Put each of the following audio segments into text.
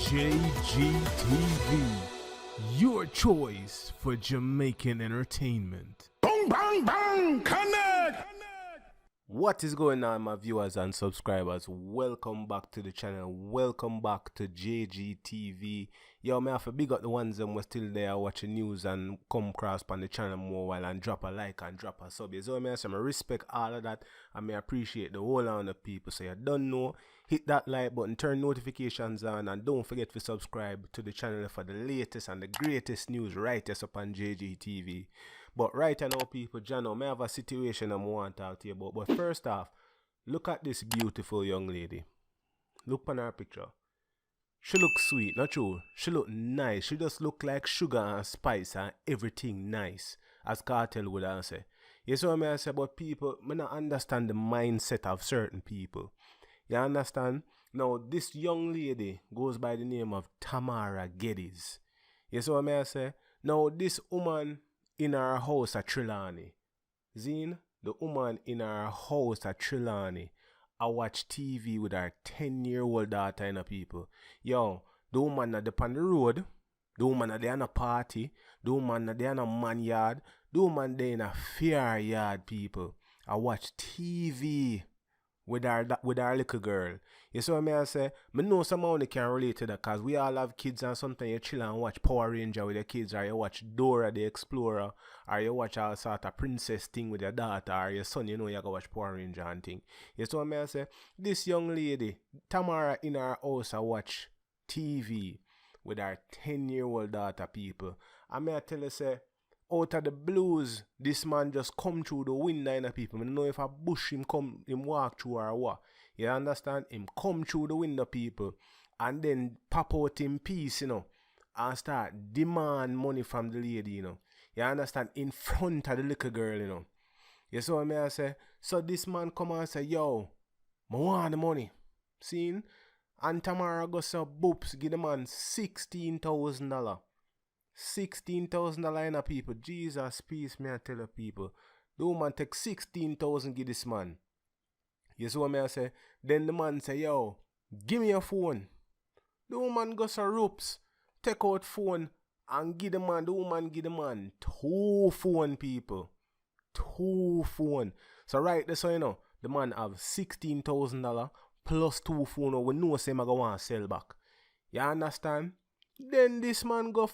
JGTV, your choice for Jamaican entertainment. Bang, bang, bang, connect! What is going on, my viewers and subscribers? Welcome back to the channel. Welcome back to JGTV. Yo, may I have to big up the ones that were still there watching news and come across on the channel more while and drop a like and drop a sub. So may I say, I respect all of that and may appreciate the whole lot of people. So you don't know, hit that like button, turn notifications on, and don't forget to subscribe to the channel for the latest and the greatest news right here up on JGTV. But right now, people, Jano, may have a situation I want to talk to you about. But first off, look at this beautiful young lady. Look on her picture. She looks sweet, not true. She look nice. She just look like sugar and spice and everything nice, as Cartel would say. You see what I say? But people, I don't understand the mindset of certain people. You understand? Now, this young lady goes by the name of Tamara Geddes. You see what I say? Now, this woman in her house at Trelawney. Zine, the woman in her house at Trelawney, I watch TV with her 10-year-old daughter and people. Yo, the woman are on the road, the woman are there in a party, the woman are there in a man yard, the woman there in a fair yard, people. I watch TV with her little girl. You see what I say? I know someone can relate to that because we all have kids and sometimes you chill and watch Power Ranger with your kids, or you watch Dora the Explorer, or you watch all sort of princess thing with your daughter or your son, you know you go watch Power Ranger and thing. You see what I say? This young lady, Tamara, in her house, I watch TV with her 10-year-old daughter, people. I may tell you, say, out of the blues, this man just come through the window and people. I don't know if a bush him walk through or what. You understand? Him come through the window, people, and then pop out in peace, you know, and start demand money from the lady, you know. You understand? In front of the little girl, you know. You see what I say? So this man come and say, yo, I want the money. Seen? And Tamara go say, boops, give the man $16,000. $16,000 in a people. Jesus, peace, me I tell the people. The woman take 16,000 give this man. You see what I say? Then the man say, yo, give me your phone. The woman goes to ropes, take out phone and give the man. The woman give the man 2 phone, people. 2 phone. So right there, so you know, the man have $16,000 plus 2 phone. We know say I go want to sell back. You understand? Then this man go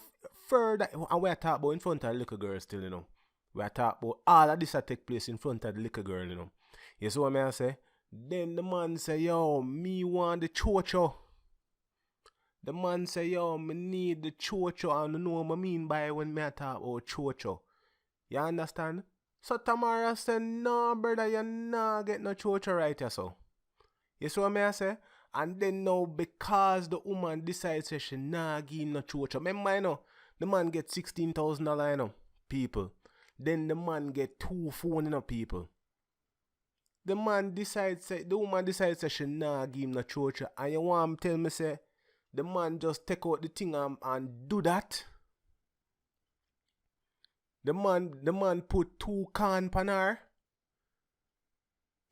further, and we are talking about in front of the little girl still, you know. We are talking about all of this that take place in front of the little girl, you know. You see what I say? Then the man say, yo, me want the Cho Cho. The man say, yo, me need the Cho Cho, and you know what I mean by when me talk about Cho Cho. You understand? So Tamara said, no, brother, you not get no Cho Cho right here, so. You see what I say? And then now, because the woman decides that she not give him no Cho Cho. Remember, you know, the man get $16,000, you know, people. Then the man get 2 phone, you know, people. The woman decides that she not give him no Cho Cho. And you want to tell me, say, the man just take out the thing and do that? The man put 2 can pan her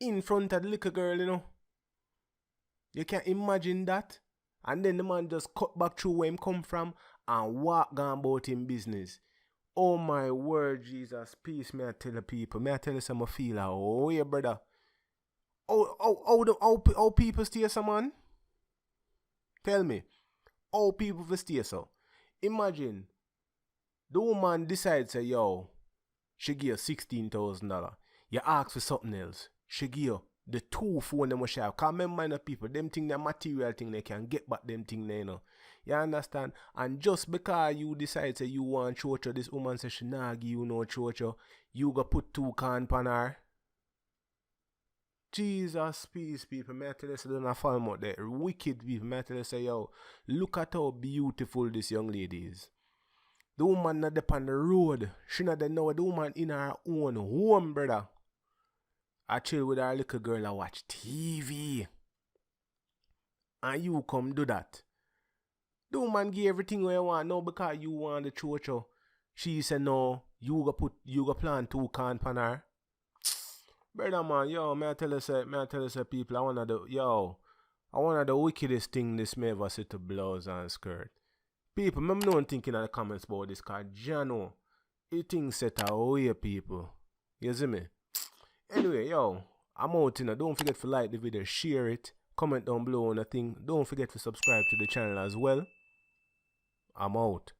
in front of the little girl, you know. You can imagine that. And then the man just cut back through where him come from and walk on about him business. Oh my word, Jesus, peace, may I tell the people. May I tell you some feel like, oh yeah, brother. How people stay so, man? Tell me. How people stay so? Imagine the woman decides, say, yo, she give you $16,000. You ask for something else. She give you the 2 phone them she have. Because remember, you know, people, them thing, the material thing, they can get back them thing, you know. You understand? And just because you decide, say, you want Cho Cho, this woman says she not give you no Cho Cho, you go put 2 can pan her. Jesus, peace, people. May I tell you, say, don't Falmouth there. Wicked people. May I tell you, say, yo, look at how beautiful this young lady is. The woman not up on the road. She not there now. The woman in her own home, brother. I chill with her little girl and watch TV. And you come do that. The woman give everything what you want now because you want the Cho Cho. She said no, you go plant 2 can pan her. Brother man, yo, may I tell you say people, I wanna do, yo, And one of the wickedest thing this may ever see to blouse and skirt. People, I'm not thinking in the comments about this cause Jano, he thinks set away people. You see me? Anyway, yo, I'm out, you know. Don't forget to like the video, share it, comment down below on the thing. Don't forget to subscribe to the channel as well. I'm out.